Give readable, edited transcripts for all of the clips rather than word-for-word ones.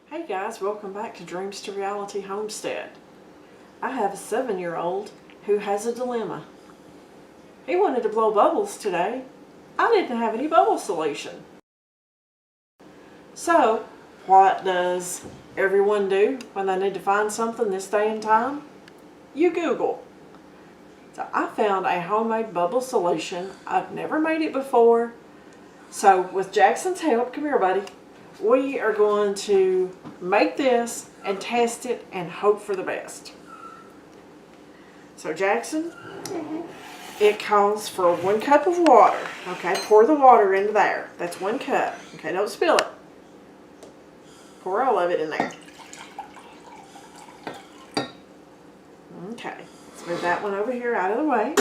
Hey guys, welcome back to Dreams to Reality Homestead. I have a 7-year-old who has a dilemma. He wanted to blow bubbles today. I didn't have any bubble solution. So, what does everyone do when they need to find something this day and time? You Google. So I found a homemade bubble solution. I've never made it before. So with Jackson's help, come here buddy, we are going to make this and test it and hope for the best. So Jackson, it calls for 1 cup of water. Okay, pour the water into there. That's 1 cup. Okay, don't spill it. Pour all of it in there. Okay, let's move that one over here out of the way.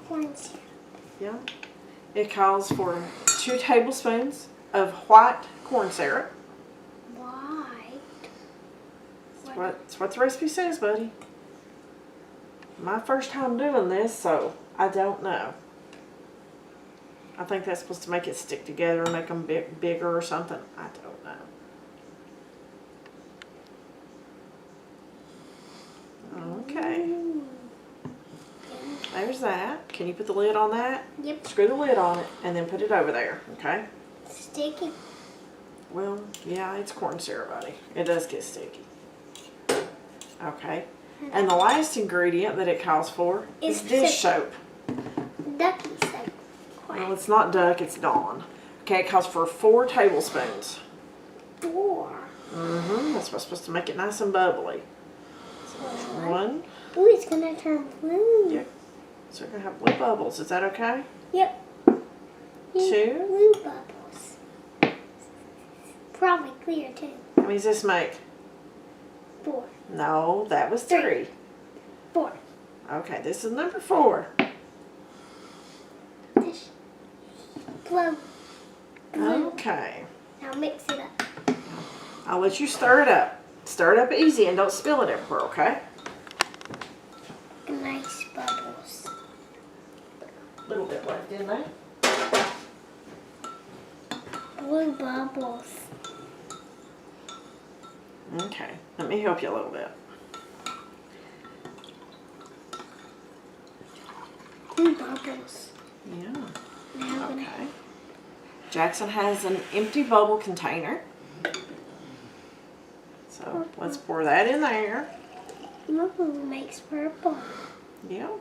Corn syrup. Yeah. It calls for 2 tablespoons of white corn syrup. White? That's what the recipe says, buddy. My first time doing this, so I don't know. I think that's supposed to make it stick together and make them bigger or something. I don't know. Okay. There's that. Can you put the lid on that? Yep. Screw the lid on it and then put it over there, okay? Sticky. Well, yeah, it's corn syrup, buddy. It does get sticky. Okay. And the last ingredient that it calls for is dish soap. Ducky soap. Well, it's not Duck, it's Dawn. Okay, it calls for 4 tablespoons. 4. That's what's supposed to make it nice and bubbly. So 1. Ooh, it's gonna turn blue. Yep. So we're gonna have blue bubbles. Is that okay? Yep. 2. Blue bubbles. Probably clear too. How many does this make? 4. No, that was 3. 4. Okay, this is number 4. Dish. Blue. Blue. Okay. Now mix it up. I'll let you stir it up. Stir it up easy and don't spill it everywhere, okay? Nice bubbles. A little bit left in there. Blue bubbles. Okay, let me help you a little bit. Blue bubbles. Yeah. Now Okay. Jackson has an empty bubble container. So let's pour that in there. Blue makes purple. Yeah.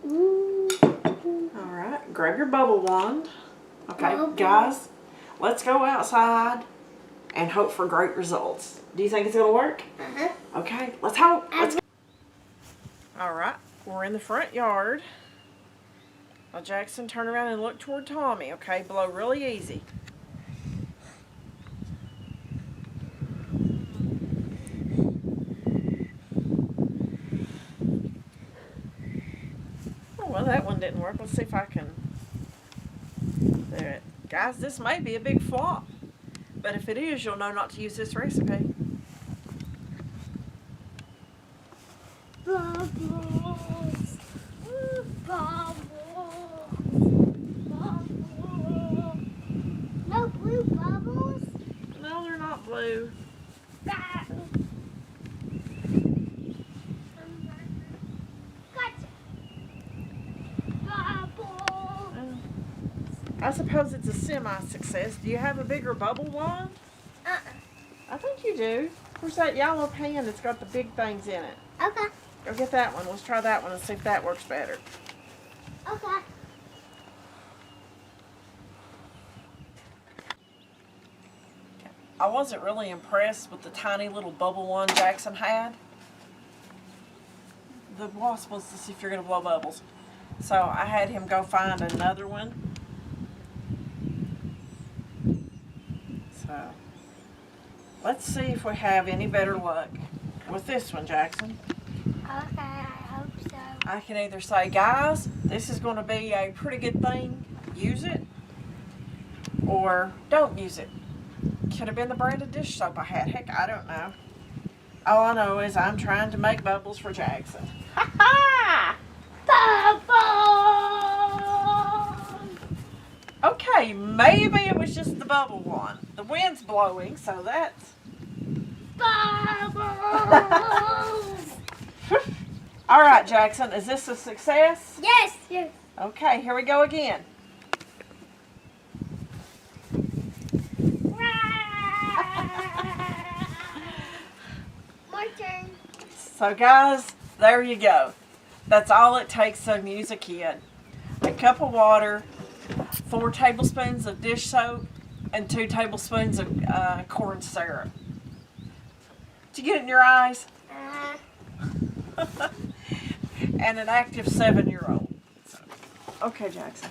Ooh. All right. Grab your bubble wand. Okay, Bubble. guys, let's go outside and hope for great results. Do you think it's gonna work? Okay, let's hope. All right, we're in the front yard. Now Jackson, turn around and look toward Tommy. Okay, blow really easy. Oh, well, that one didn't work. Let's see if I can do it. Guys, this may be a big flop, but if it is, you'll know not to use this recipe. Bubbles. Bubbles. Bubbles. No blue bubbles. No, they're not blue. Gotcha. Bubbles. I suppose it's a semi-success. Do you have a bigger bubble wand? I think you do. Where's that yellow pan that's got the big things in it? Okay. Go get that one. Let's try that one and see if that works better. Okay. I wasn't really impressed with the tiny little bubble wand Jackson had. The wasp was to see if you're going to blow bubbles. So I had him go find another one. So let's see if we have any better luck with this one, Jackson. Okay, I hope so. I can either say, guys, this is going to be a pretty good thing, use it, or don't use it. Could have been the brand of dish soap I had. Heck, I don't know. All I know is I'm trying to make bubbles for Jackson. Ha ha! Bubbles! Okay, maybe it was just the bubble one. The wind's blowing, so that's... Bubbles! All right, Jackson, is this a success? Yes, yes. Okay, here we go again. My turn. So guys, there you go. That's all it takes to amuse a kid. A cup of water, 4 tablespoons of dish soap, and 2 tablespoons of corn syrup. Did you get it in your eyes? And an active 7-year-old. Okay, Jackson.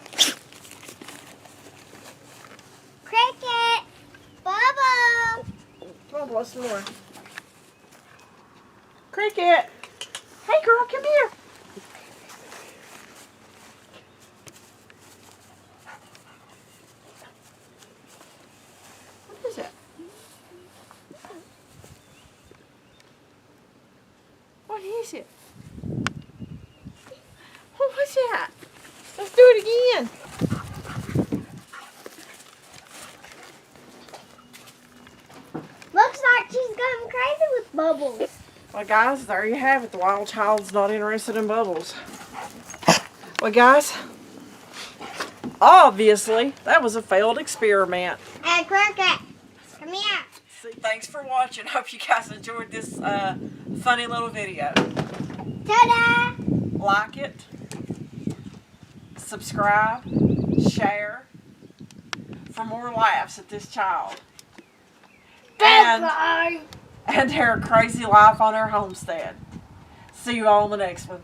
Cricket. Bubble. Come on, blow some more. Cricket. Hey, girl, come here. What is it? What is it? What was that? Let's do it again. Looks like she's going crazy with bubbles. Well, guys, there you have it. The wild child's not interested in bubbles. Well, guys, obviously, that was a failed experiment. Hey, Cricket, come here. See, thanks for watching. Hope you guys enjoyed this funny little video. Ta-da! Like it, subscribe, share for more laughs at this child. Bye-bye. And her crazy life on her homestead. See you all in the next one.